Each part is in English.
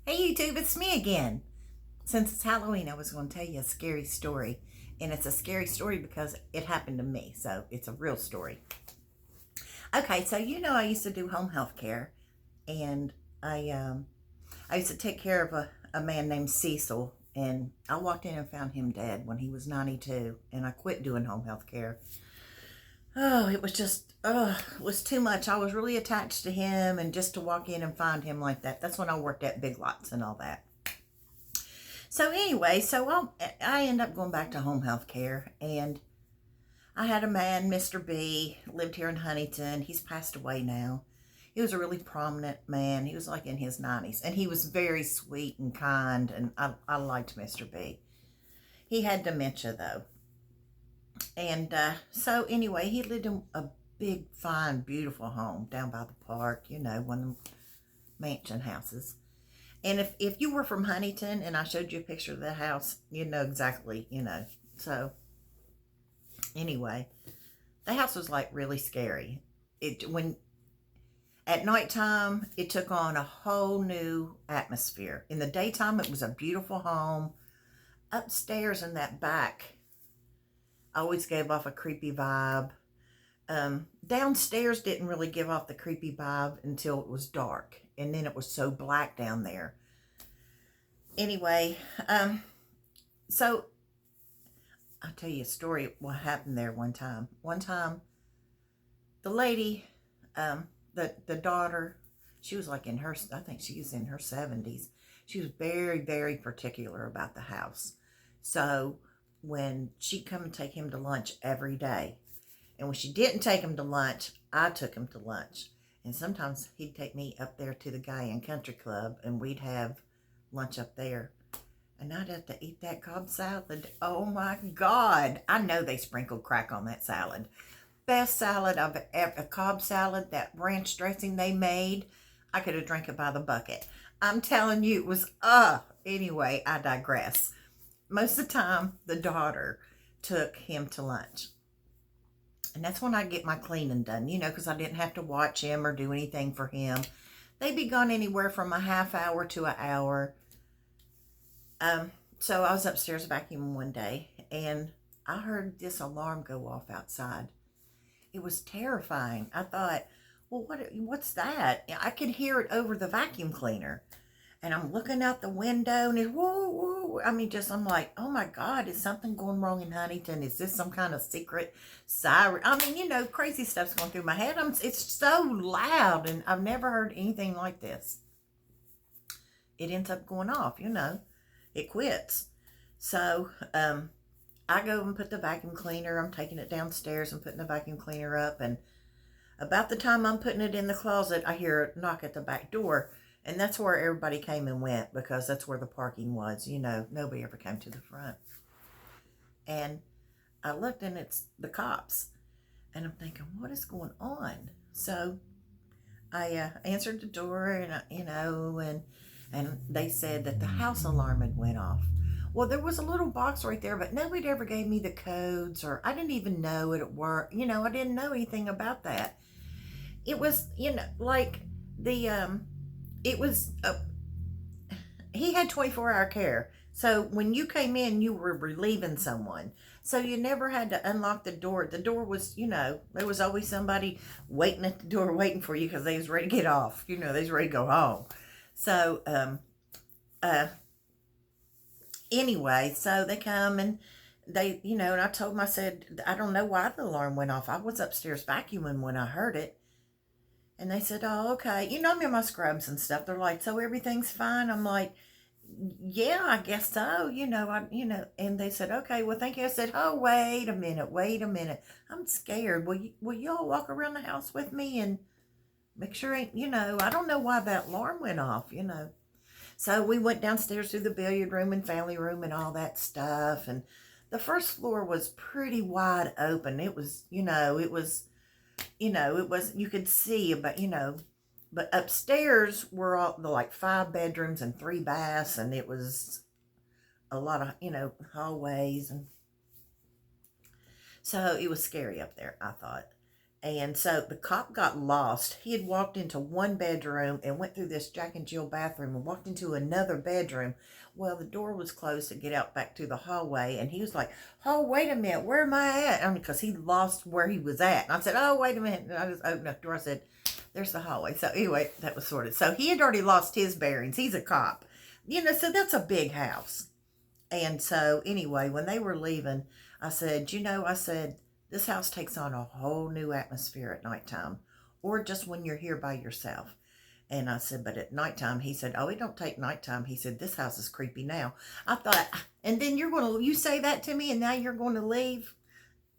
Hey YouTube, it's me again. Since it's Halloween, I was going to tell you a scary story. And it's a scary story because it happened to me. So it's a real story. Okay, so I used to do home health care. And I used to take care of a man named Cecil. And I walked in and found him dead when he was 92. And I quit doing home health care. Oh, it was too much. I was really attached to him. And just to walk in and find him like that. That's when I worked at Big Lots and all that. So anyway, I end up going back to home health care, and I had a man, Mr. B, lived here in Huntington. He's passed away now. He was a really prominent man. He was like in his 90s, and he was very sweet and kind, and I liked Mr. B. He had dementia, though. And so anyway, he lived in a big, fine, beautiful home down by the park, one of the mansion houses. And if you were from Huntington and I showed you a picture of the house, you'd know exactly. So anyway, the house was like really scary. When at nighttime, it took on a whole new atmosphere. In the daytime, it was a beautiful home. Upstairs in that back, always gave off a creepy vibe. Downstairs didn't really give off the creepy vibe until it was dark. And then it was so black down there. Anyway, so I'll tell you a story what happened there one time. One time, the lady, the daughter, she was like I think she was in her 70s. She was very, very particular about the house. So when she'd come and take him to lunch every day, and when she didn't take him to lunch, I took him to lunch. And sometimes he'd take me up there to the Guyan Country Club, and we'd have lunch up there. And I'd have to eat that Cobb salad. Oh my God. I know they sprinkled crack on that salad. Best salad I've ever, a Cobb salad, that ranch dressing they made, I could have drank it by the bucket. I'm telling you, it was, anyway, I digress. Most of the time, the daughter took him to lunch. And that's when I get my cleaning done, because I didn't have to watch him or do anything for him. They'd be gone anywhere from a half hour to an hour. So I was upstairs vacuuming one day, and I heard this alarm go off outside. It was terrifying. I thought, well, what's that? I could hear it over the vacuum cleaner. And I'm looking out the window, and it's whoa, whoa. I'm like, oh my God, is something going wrong in Huntington? Is this some kind of secret siren? Crazy stuff's going through my head. It's so loud, and I've never heard anything like this. It ends up going off, it quits. So, I go and put the vacuum cleaner. I'm taking it downstairs and putting the vacuum cleaner up. And about the time I'm putting it in the closet, I hear a knock at the back door. And that's where everybody came and went, because that's where the parking was. Nobody ever came to the front. And I looked, and it's the cops. And I'm thinking, what is going on? So I answered the door, and and they said that the house alarm had went off. Well, there was a little box right there, but nobody ever gave me the codes, or I didn't even know it worked. I didn't know anything about that. It was, like the, it was, he had 24-hour care. So when you came in, you were relieving someone. So you never had to unlock the door. The door was, there was always somebody waiting at the door waiting for you because they was ready to get off. They was ready to go home. So, anyway, so they come, and they, and I told them, I said, I don't know why the alarm went off. I was upstairs vacuuming when I heard it. And they said, oh, okay. I'm in my scrubs and stuff. They're like, so everything's fine? I'm like, yeah, I guess so. And they said, okay, well, thank you. I said, oh, wait a minute. I'm scared. Will y'all walk around the house with me and make sure, I don't know why that alarm went off. So we went downstairs to the billiard room and family room and all that stuff. And the first floor was pretty wide open. It was, it was, you could see, but upstairs were all the like 5 bedrooms and 3 baths. And it was a lot of, hallways. And so it was scary up there, I thought. And so the cop got lost. He had walked into one bedroom and went through this Jack and Jill bathroom and walked into another bedroom. Well, the door was closed to get out back to the hallway. And he was like, oh, wait a minute, where am I at? I mean, because he lost where he was at. And I said, oh, wait a minute. And I just opened up the door. I said, there's the hallway. So anyway, that was sorted. So he had already lost his bearings. He's a cop. So that's a big house. And so anyway, when they were leaving, I said, I said, this house takes on a whole new atmosphere at nighttime, or just when you're here by yourself. And I said, but at nighttime, he said, oh, it don't take nighttime. He said, this house is creepy now. I thought, and then you say that to me and now you're going to leave?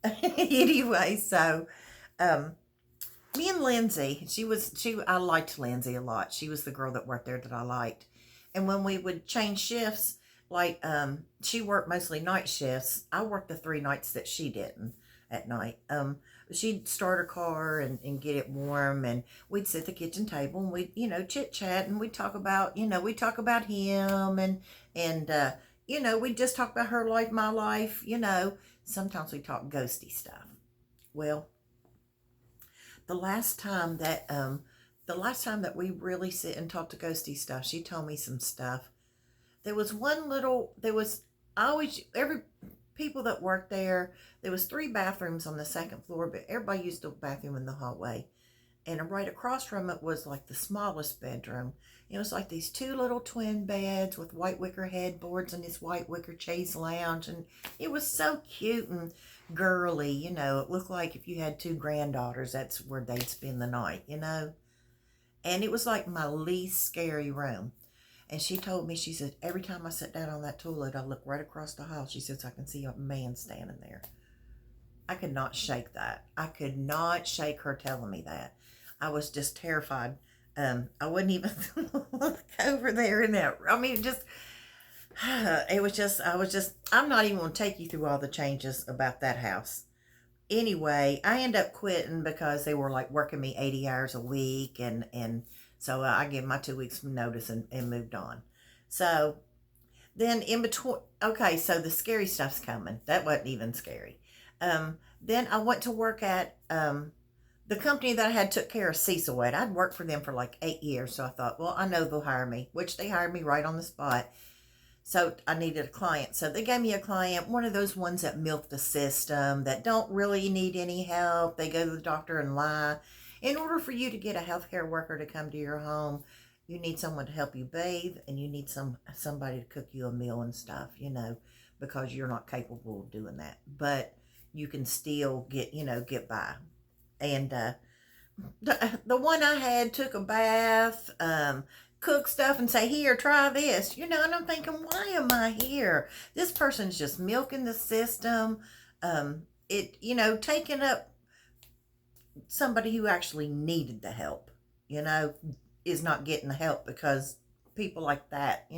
Anyway, so, me and Lindsay, I liked Lindsay a lot. She was the girl that worked there that I liked. And when we would change shifts, like, she worked mostly night shifts. I worked the 3 nights that she didn't at night. She'd start her car and get it warm, and we'd sit at the kitchen table and we'd, chit chat, and we'd talk about, him, and we'd just talk about her life, my life, sometimes we talk ghosty stuff. Well, the last time that we really sit and talk to ghosty stuff, she told me some stuff. Every people that worked there was 3 bathrooms on the second floor, but everybody used the bathroom in the hallway. And right across from it was like the smallest bedroom. It was like these 2 little twin beds with white wicker headboards and this white wicker chaise lounge. And it was so cute and girly, It looked like if you had 2 granddaughters, that's where they'd spend the night, And it was like my least scary room. And she told me, she said, every time I sit down on that toilet, I look right across the hall. She says, I can see a man standing there. I could not shake that. I could not shake her telling me that. I was just terrified. I wouldn't even look over there in that. I mean, I'm not even going to take you through all the changes about that house. Anyway, I ended up quitting because they were like working me 80 hours a week, and so I gave my 2 weeks notice and moved on. So then in between, okay, so the scary stuff's coming. That wasn't even scary. Then I went to work at the company that I had took care of Cecil at. I'd worked for them for like 8 years, so I thought, well, I know they'll hire me, which they hired me right on the spot. So I needed a client. So they gave me a client, one of those ones that milk the system, that don't really need any help. They go to the doctor and lie. In order for you to get a healthcare worker to come to your home, you need someone to help you bathe, and you need somebody to cook you a meal and stuff, because you're not capable of doing that. But you can still get by. And the one I had took a bath, cook stuff and say, here, try this, and I'm thinking, why am I here? This person's just milking the system. Taking up somebody who actually needed the help, is not getting the help because people like that.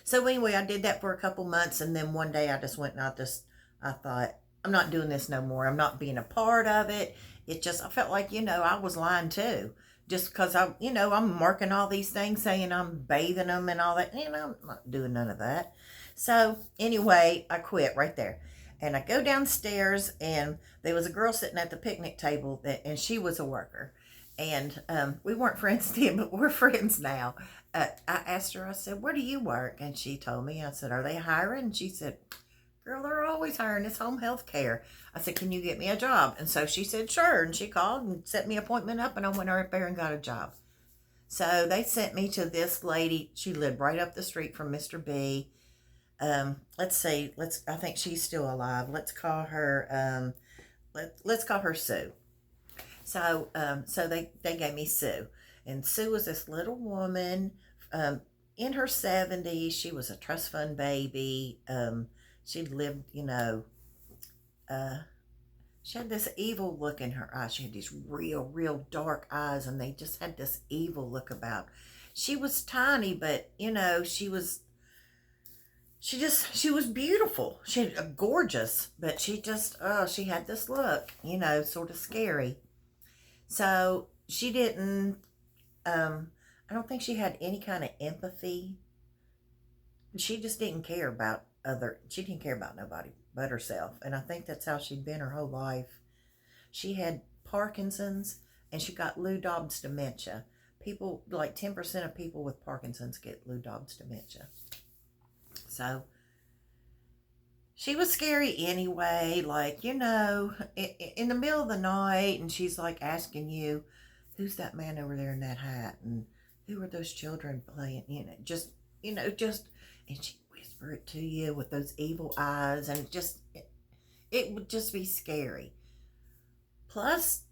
So anyway, I did that for a couple months, and then one day I just went and I thought, I'm not doing this no more. I'm not being a part of it. I felt like, I was lying too. Just because I'm marking all these things saying I'm bathing them and all that. I'm not doing none of that. So anyway, I quit right there. And I go downstairs, and there was a girl sitting at the picnic table, and she was a worker. And we weren't friends then, but we're friends now. I asked her, I said, where do you work? And she told me. I said, are they hiring? And she said, girl, they're always hiring. It's home health care. I said, can you get me a job? And so she said, sure. And she called and set me an appointment up, and I went right there and got a job. So they sent me to this lady. She lived right up the street from Mr. B. Let's see. I think she's still alive. Let's call her, let's call her Sue. So they gave me Sue. And Sue was this little woman, in her 70s. She was a trust fund baby. She lived, she had this evil look in her eyes. She had these real, real dark eyes, and they just had this evil look about. She was tiny, but, she was beautiful. She had gorgeous, but she had this look, sort of scary. So she didn't, I don't think she had any kind of empathy. She just didn't care about she didn't care about nobody but herself. And I think that's how she'd been her whole life. She had Parkinson's and she got Lou Dobbs dementia. People, like 10% of people with Parkinson's get Lou Dobbs dementia. So she was scary anyway, like, in the middle of the night, and she's like asking you, who's that man over there in that hat? And who are those children playing? And she whisper it to you with those evil eyes, and it would just be scary. Plus,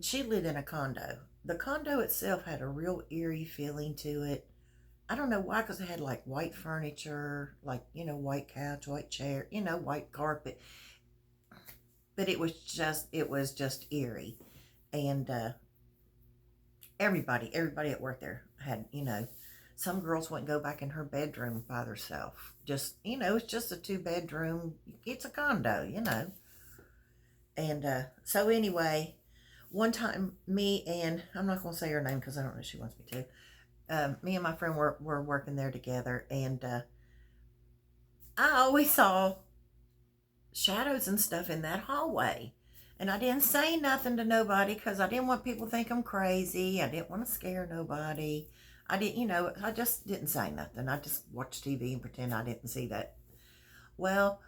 she lived in a condo. The condo itself had a real eerie feeling to it. I don't know why, because it had like white furniture, like, white couch, white chair, white carpet. But it was just eerie. And everybody at work there had, some girls wouldn't go back in her bedroom by herself. Just, it's just a 2-bedroom. It's a condo. And so anyway, one time me and, I'm not going to say her name because I don't know if she wants me to. Me and my friend were working there together, and I always saw shadows and stuff in that hallway. And I didn't say nothing to nobody because I didn't want people to think I'm crazy. I didn't want to scare nobody. I just didn't say nothing. I just watched TV and pretend I didn't see that. Well,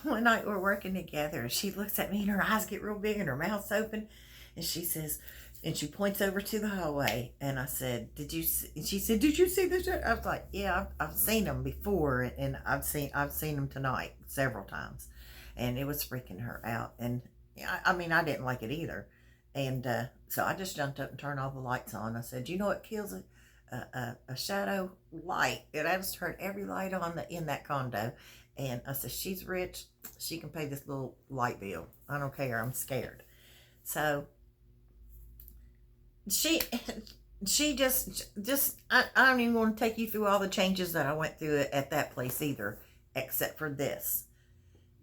one night we're working together, she looks at me and her eyes get real big and her mouth's open, and she says, and she points over to the hallway, and I said, and she said, did you see this? I was like, yeah, I've seen them before, and I've seen them tonight several times, and it was freaking her out. And I mean, I didn't like it either. And so I just jumped up and turned all the lights on. I said, you know what kills a shadow? Light. And I just turned every light on in that condo. And I said, she's rich. She can pay this little light bill. I don't care. I'm scared. So she just I don't even want to take you through all the changes that I went through at that place either, except for this.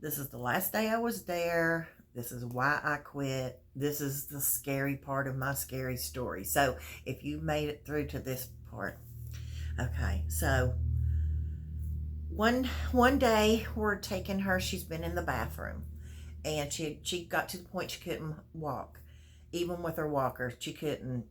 This is the last day I was there. This is why I quit. This is the scary part of my scary story. So if you made it through to this part, okay. So one day we're taking her. She's been in the bathroom, and she got to the point she couldn't walk. Even with her walker, she couldn't,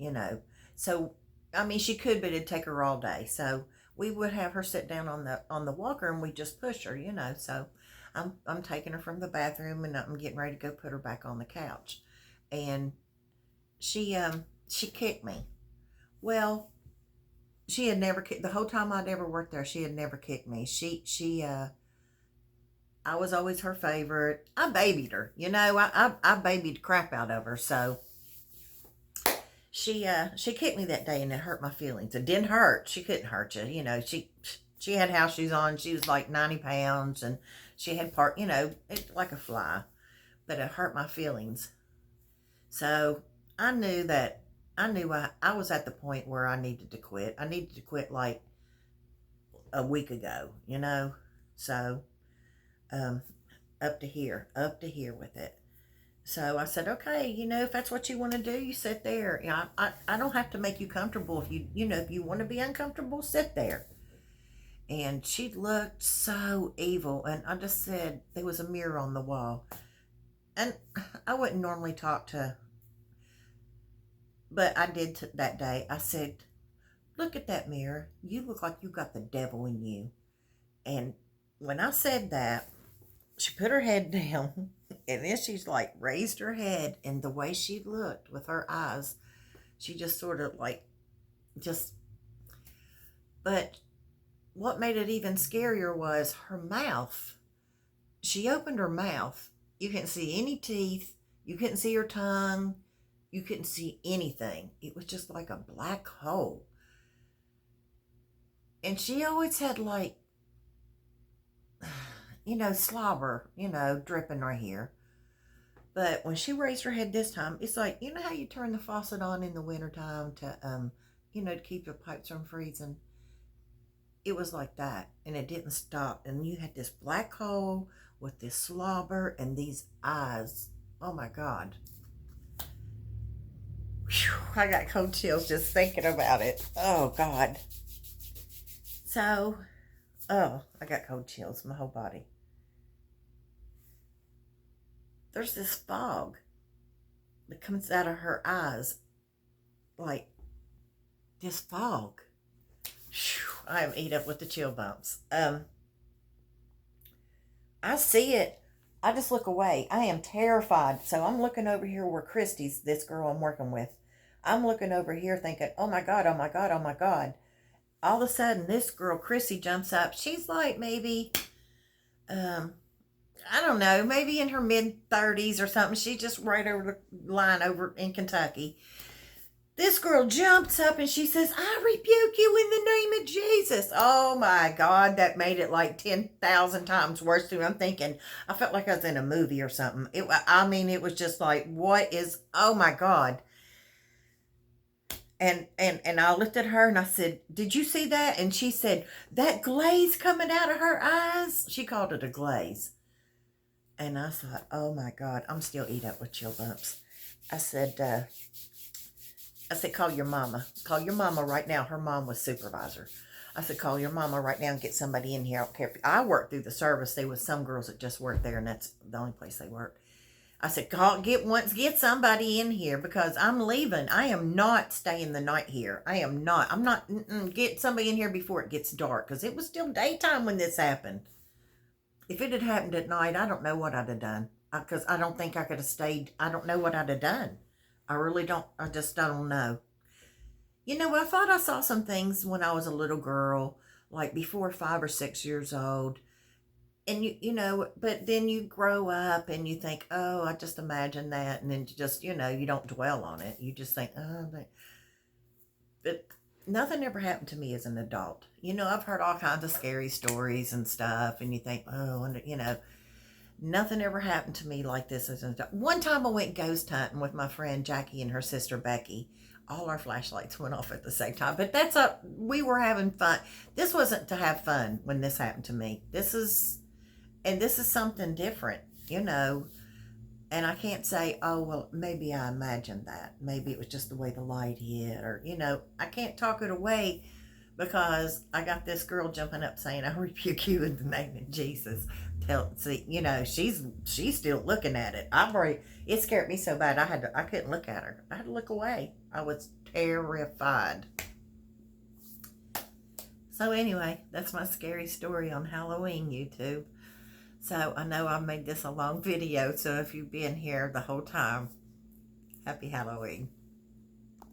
So, I mean, she could, but it'd take her all day. So we would have her sit down on the walker, and we just push her, So I'm taking her from the bathroom, and I'm getting ready to go put her back on the couch, and she kicked me. Well, she had never kicked the whole time I'd ever worked there. She had never kicked me. I was always her favorite. I babied her, I babied the crap out of her. So she kicked me that day, and it hurt my feelings. It didn't hurt. She couldn't hurt you, She had house shoes on. She was like 90 pounds, and she had it like a fly, but it hurt my feelings. So I knew I was at the point where I needed to quit. I needed to quit like a week ago, So up to here with it. So I said, okay, if that's what you want to do, you sit there. I don't have to make you comfortable. If you want to be uncomfortable, sit there. And she looked so evil, and I just said, there was a mirror on the wall. And I wouldn't normally talk to, but I did that day. I said, look at that mirror. You look like you got the devil in you. And when I said that, she put her head down, and then she's like raised her head, and the way she looked with her eyes, she just sort of but what made it even scarier was her mouth. She opened her mouth. You couldn't see any teeth. You couldn't see her tongue. You couldn't see anything. It was just like a black hole. And she always had like, slobber, dripping right here. But when she raised her head this time, it's like, how you turn the faucet on in the wintertime to, to keep your pipes from freezing? It was like that, and it didn't stop. And you had this black hole with this slobber and these eyes. Oh my God. Whew, I got cold chills just thinking about it. Oh God. So, I got cold chills in my whole body. There's this fog. that comes out of her eyes, like this fog. I am eat up with the chill bumps. I see it. I just look away. I am terrified. So I'm looking over here where Christy's, this girl I'm working with. I'm looking over here thinking, oh my God, oh my God, oh my God. All of a sudden, this girl, Chrissy, jumps up. She's like maybe, um, I don't know, maybe in her mid 30s or something. She's just right over the line over in Kentucky. This girl jumps up and she says, I rebuke you in the name of Jesus. Oh my God, that made it like 10,000 times worse too. I'm thinking, I felt like I was in a movie or something. I mean, it was just like, what is, oh my God. And I looked at her and I said, did you see that? And she said, that glaze coming out of her eyes. She called it a glaze. And I thought, oh my God, I'm still eat up with chill bumps. I said, call your mama. Call your mama right now. Her mom was supervisor. I said, call your mama right now and get somebody in here. I don't care if I worked through the service. There was some girls that just worked there, and that's the only place they worked. I said, get somebody in here because I'm leaving. I am not staying the night here. I am not. I'm not. Get somebody in here before it gets dark because it was still daytime when this happened. If it had happened at night, I don't know what I'd have done because I don't think I could have stayed. I don't know what I'd have done. I really don't. I just don't know. You know, I thought I saw some things when I was a little girl, like before 5 or 6 years old. And you know, but then you grow up and you think, oh, I just imagine that. And then you just, you know, you don't dwell on it. You just think, oh, but nothing ever happened to me as an adult. You know, I've heard all kinds of scary stories and stuff. And you think, oh, and, you know, nothing ever happened to me like this as an adult. One time I went ghost hunting with my friend Jackie and her sister Becky. All our flashlights went off at the same time. But we were having fun. This wasn't to have fun when this happened to me. This is something different, you know. And I can't say, oh, well, maybe I imagined that. Maybe it was just the way the light hit, or, you know, I can't talk it away because I got this girl jumping up saying, I rebuke you in the name of Jesus. See, you know, she's still looking at it. It scared me so bad I couldn't look at her. I had to look away. I was terrified. So anyway, that's my scary story on Halloween, YouTube. So I know I made this a long video, so if you've been here the whole time, happy Halloween.